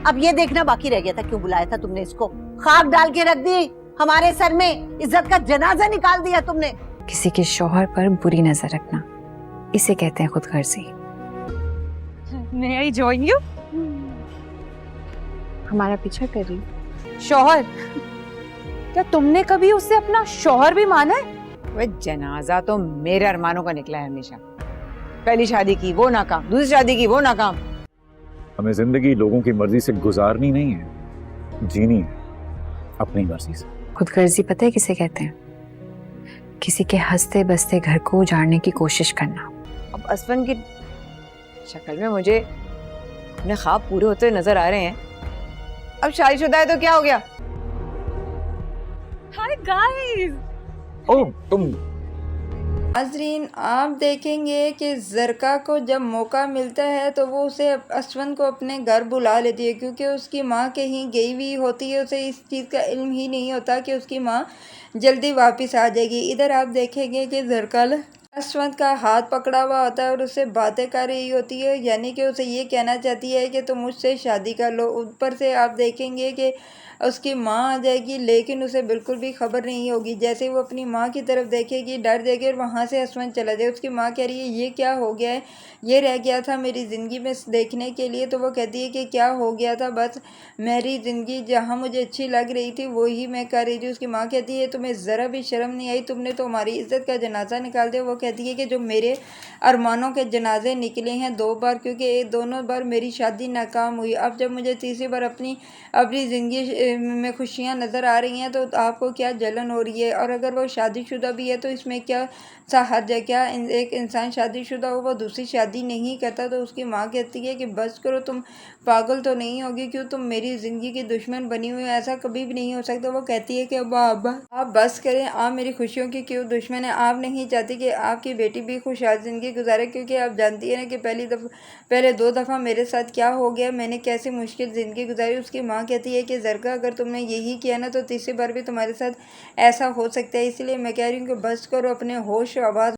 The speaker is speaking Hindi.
अब ये देखना बाकी रह गया था क्यों बुलाया था तुमने इसको। खाक डाल के रख दी हमारे सर में, इज्जत का जनाजा निकाल दिया तुमने। किसी के शौहर पर बुरी नजर रखना, इसे कहते हैं खुदगर्जी। May I join you? हमारा पीछा कर रही। शौहर? क्या तुमने कभी उसे अपना शौहर भी माना है? वह जनाजा तो मेरे अरमानों का निकला है हमेशा। पहली शादी की वो नाकाम, दूसरी शादी की वो नाकाम। हमें जिंदगी लोगों की मर्जी से गुजारनी नहीं है, जीनी है अपनी मर्जी से। खुदगर्जी पता है किसे कहते हैं? किसी के हंसते बसते घर को उजाड़ने की कोशिश करना। अब असफन की शक्ल में मुझे अपने ख्वाब पूरे होते नजर आ रहे हैं। अब शादीशुदा है तो क्या हो गया? Hi guys! ओह तुम। नाज़रीन, आप देखेंगे कि ज़रका को जब मौका मिलता है तो वो उसे असवन को अपने घर बुला लेती है, क्योंकि उसकी माँ कहीं गई हुई होती है। उसे इस चीज़ का इल्म ही नहीं होता कि उसकी माँ जल्दी वापस आ जाएगी। इधर आप देखेंगे कि ज़रका असवन का हाथ पकड़ा हुआ होता है और उससे बातें कर रही होती है, यानी कि उसे ये कहना चाहती है कि तुम मुझसे शादी कर लो। ऊपर से आप देखेंगे कि उसकी माँ आ जाएगी, लेकिन उसे बिल्कुल भी खबर नहीं होगी। जैसे ही वो अपनी माँ की तरफ देखेगी डर जाएगी और वहाँ से असवन चला जाए। उसकी माँ कह रही है ये क्या हो गया है, ये रह गया था मेरी ज़िंदगी में देखने के लिए। तो वो कहती है कि क्या हो गया था, बस मेरी ज़िंदगी जहाँ मुझे अच्छी लग रही थी वही मैं कर रही थी। उसकी माँ कहती है तुम्हें ज़रा भी शर्म नहीं आई, तुमने तो हमारी इज़्ज़त का जनाजा निकाल दिया। वो कहती है कि जो मेरे अरमानों के जनाजे निकले हैं 2 बार, क्योंकि दोनों बार मेरी शादी नाकाम हुई। अब जब मुझे तीसरी बार अपनी ज़िंदगी में खुशियाँ नज़र आ रही हैं तो आपको क्या जलन हो रही है? और अगर वो शादीशुदा भी है तो इसमें क्या सा हर्ज है? क्या एक इंसान शादीशुदा हो वो दूसरी शादी नहीं करता? तो उसकी माँ कहती है कि बस करो, तुम पागल तो नहीं होगी, क्यों तुम मेरी ज़िंदगी की दुश्मन बनी हुई हो, ऐसा कभी भी नहीं हो सकता। वो कहती है कि आप बस करें, आप मेरी खुशियों की क्यों दुश्मन है? आप नहीं चाहती कि आपकी बेटी भी खुशहाल ज़िंदगी गुजारे, क्योंकि आप जानती है ना कि पहले 2 दफ़ा मेरे साथ क्या हो गया, मैंने कैसी मुश्किल ज़िंदगी गुजारी। उसकी माँ कहती है कि ज़रका अगर तुमने यही किया ना तो तीसरी बार भी तुम्हारे साथ ऐसा हो सकता है, इसलिए मैं कह रही हूँ कि बस करो, अपने होश आवाज़